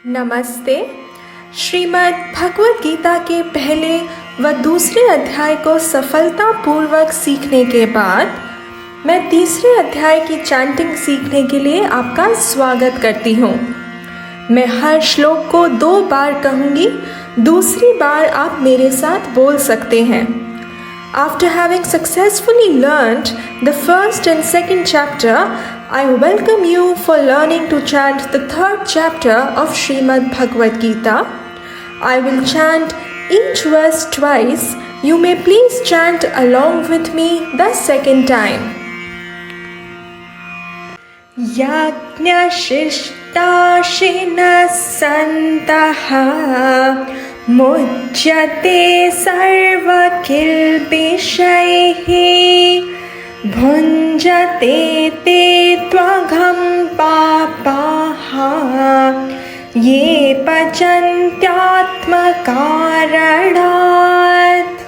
नमस्ते। श्रीमद् भगवद गीता के पहले व दूसरे अध्याय को सफलतापूर्वक सीखने के बाद मैं तीसरे अध्याय की चैंटिंग सीखने के लिए आपका स्वागत करती हूँ। मैं हर श्लोक को 2 बार कहूँगी, दूसरी बार आप मेरे साथ बोल सकते हैं। After having successfully learned the first and second chapter, I welcome you for learning to chant the third chapter of Srimad Bhagavad Gita. I will chant each verse twice. You may please chant along with me the second time. Yajñashishtashinas santaha मुच्यते सर्वकिल्बिषैः भुञ्जते ते त्वघं पापाः ये पचन्त्यात्मकारणात्।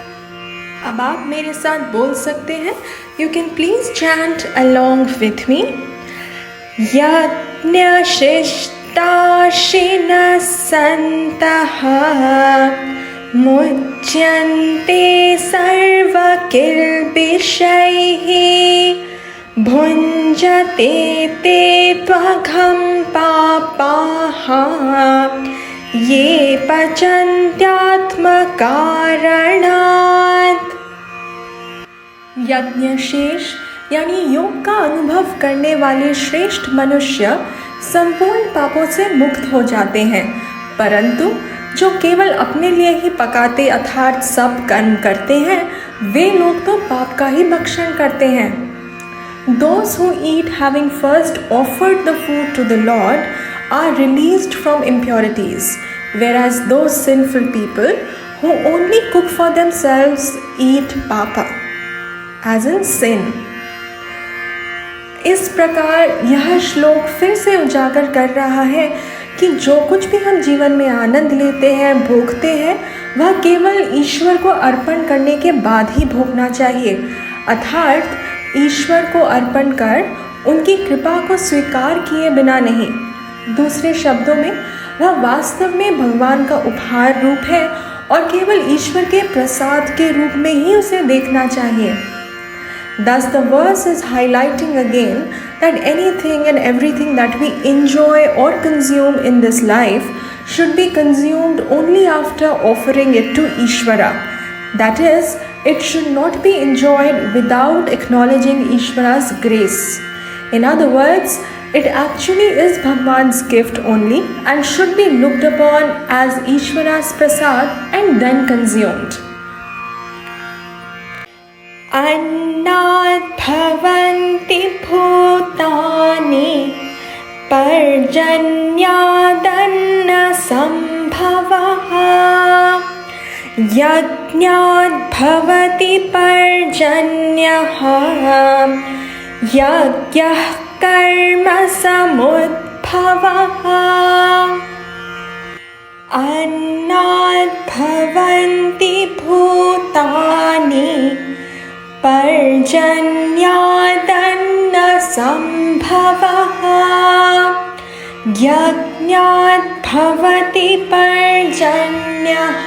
अब आप मेरे साथ बोल सकते हैं। You can please chant along with me. यज्ञशिष्टाशिनः सन्तः मुच्यन्ते सर्वकिल्बिषैः भुञ्जते ते त्वघं पापाः ये पचन्त्यात्मकारणात्। यज्ञशेष यानी योग का अनुभव करने वाले श्रेष्ठ मनुष्य संपूर्ण पापों से मुक्त हो जाते हैं, परंतु जो केवल अपने लिए ही पकाते अर्थात सब कर्म करते हैं, वे लोग तो पाप का ही भक्षण करते हैं। Those who eat having first offered the food to the Lord are released from impurities, whereas those sinful people who only cook for themselves eat papa, as in sin. इस प्रकार यह श्लोक फिर से उजागर कर रहा है कि जो कुछ भी हम जीवन में आनंद लेते हैं, भोगते हैं, वह केवल ईश्वर को अर्पण करने के बाद ही भोगना चाहिए, अर्थात ईश्वर को अर्पण कर उनकी कृपा को स्वीकार किए बिना नहीं। दूसरे शब्दों में वह वास्तव में भगवान का उपहार रूप है और केवल ईश्वर के प्रसाद के रूप में ही उसे देखना चाहिए। Thus the verse is highlighting again that anything and everything that we enjoy or consume in this life should be consumed only after offering it to Ishvara. That is, it should not be enjoyed without acknowledging Ishvara's grace. In other words, it actually is Bhagwan's gift only and should be looked upon as Ishvara's prasad and then consumed. अन्नात् भवन्ति भूतानि पर्जन्यादन्नसम्भवः यज्ञात् भवति पर्जन्यः यज्ञः कर्म समुद्भवः। अन्नात् भवन्ति भूतानि पर्जन्यादन्नसम्भवः यज्ञात् भवति पर्जन्यः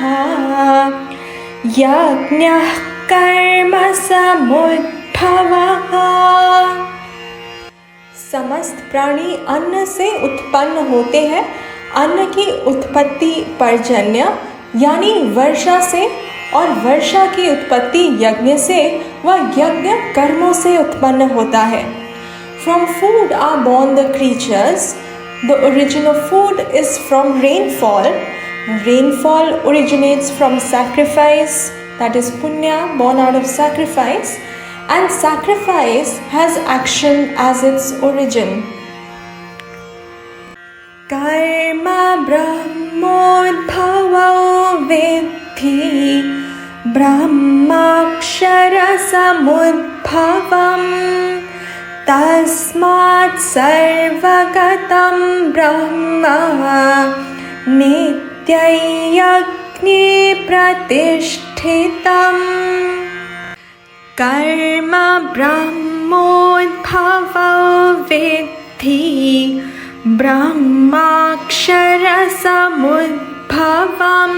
यज्ञः कर्म समुद्भवः। समस्त प्राणी अन्न से उत्पन्न होते हैं। अन्न की उत्पत्ति पर्जन्य यानी वर्षा से और वर्षा की उत्पत्ति यज्ञ से व यज्ञ कर्मों से उत्पन्न होता है। From food are born the creatures. The origin of food is from rainfall. Rainfall originates from sacrifice, that is punya, born out of sacrifice, and sacrifice has action as its origin. Karma brahmodbhavo vidhi ब्रह्माक्षरसमुद्भवं तस्मात् सर्वगतं ब्रह्म नित्यं यज्ञे प्रतिष्ठितम्। कर्म ब्रह्मोद्भवो विद्धि ब्रह्माक्षरसमुद्भवं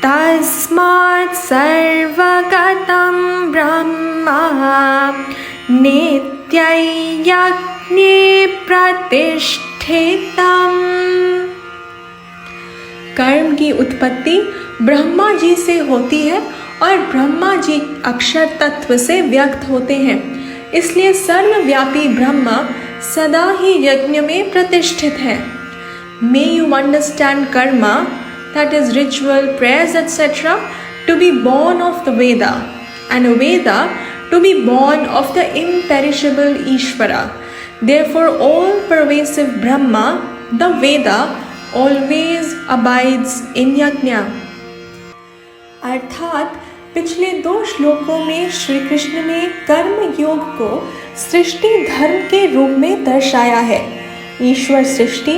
तस्मात् सर्वगतं ब्रह्म नित्यं यज्ञे प्रतिष्ठितम्। कर्म की उत्पत्ति ब्रह्मा जी से होती है और ब्रह्मा जी अक्षर तत्व से व्यक्त होते हैं, इसलिए सर्वव्यापी ब्रह्मा सदा ही यज्ञ में प्रतिष्ठित है। May you understand Karma, that is ritual, prayers, etc., to be born of the Veda, and Veda to be born of the imperishable Ishvara. Therefore, all pervasive Brahma, the Veda, always abides in yajna. अर्थात पिछले 2 श्लोकों में श्री कृष्ण ने कर्म योग को सृष्टि धर्म के रूप में दर्शाया है। ईश्वर सृष्टि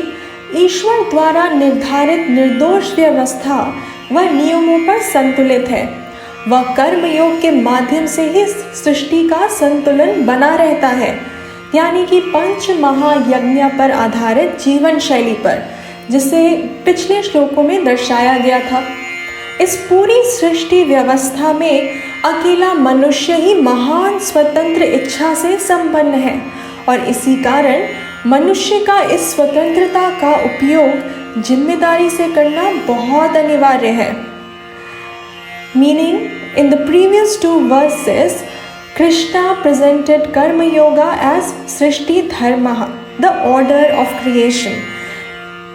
ईश्वर द्वारा निर्धारित निर्दोष व्यवस्था व नियमों पर संतुलित है। वह कर्म योग के माध्यम से ही सृष्टि का संतुलन बना रहता है, यानी कि 5 महायज्ञ पर आधारित जीवन शैली पर, जिसे पिछले श्लोकों में दर्शाया गया था। इस पूरी सृष्टि व्यवस्था में अकेला मनुष्य ही महान स्वतंत्र इच्छा से संपन्न है और इसी कारण मनुष्य का इस स्वतंत्रता का उपयोग जिम्मेदारी से करना बहुत अनिवार्य है। Meaning, in the previous 2 verses, Krishna presented Karma Yoga as Srishti Dharma, the order of creation.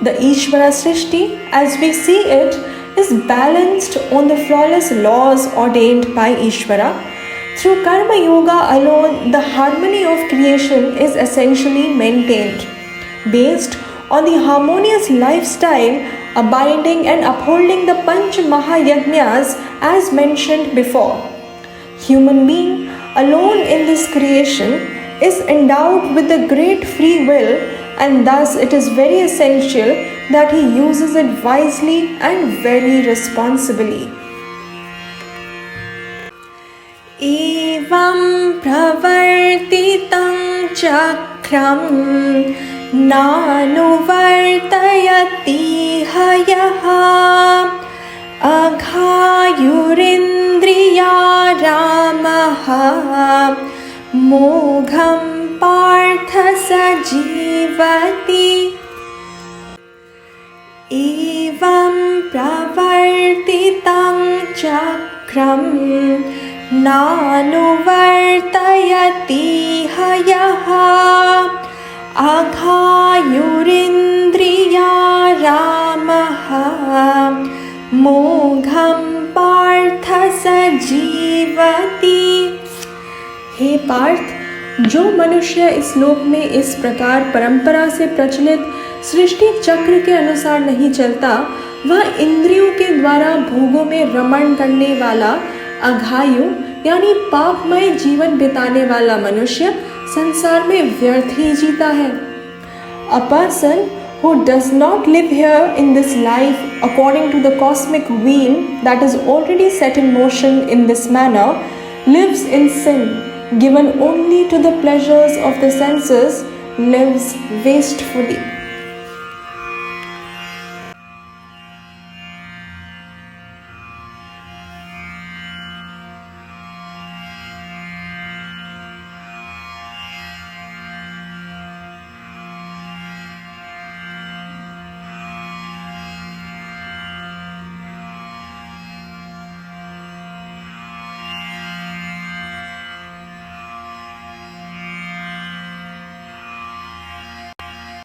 The Ishvara Srishti, as we see it, is balanced on the flawless laws ordained by Ishvara. Through Karma Yoga alone, the harmony of creation is essentially maintained. Based on the harmonious lifestyle, abiding and upholding the Panch Mahayajnas as mentioned before. Human being alone in this creation is endowed with a great free will, and thus it is very essential that he uses it wisely and very responsibly. एवं प्रवर्तितं चक्रं नानुवर्तयतीह यः अघायुरिन्द्रिया रामः मोघं पार्थ स जीवति। एवं प्रवर्तितं चक्रं नानुवर्तयतीह यः अघायुरिन्द्रिया रामः मोघं पार्थ स जीवति। हे पार्थ, जो मनुष्य इस लोक में इस प्रकार परंपरा से प्रचलित सृष्टि चक्र के अनुसार नहीं चलता, वह इंद्रियों के द्वारा भोगों में रमण करने वाला अघायु यानी पापमय जीवन बिताने वाला मनुष्य संसार में व्यर्थ ही जीता है। A person who does not live here in this life according to the cosmic wheel that is already set in motion in this manner lives in sin, given only to the pleasures of the senses, lives wastefully.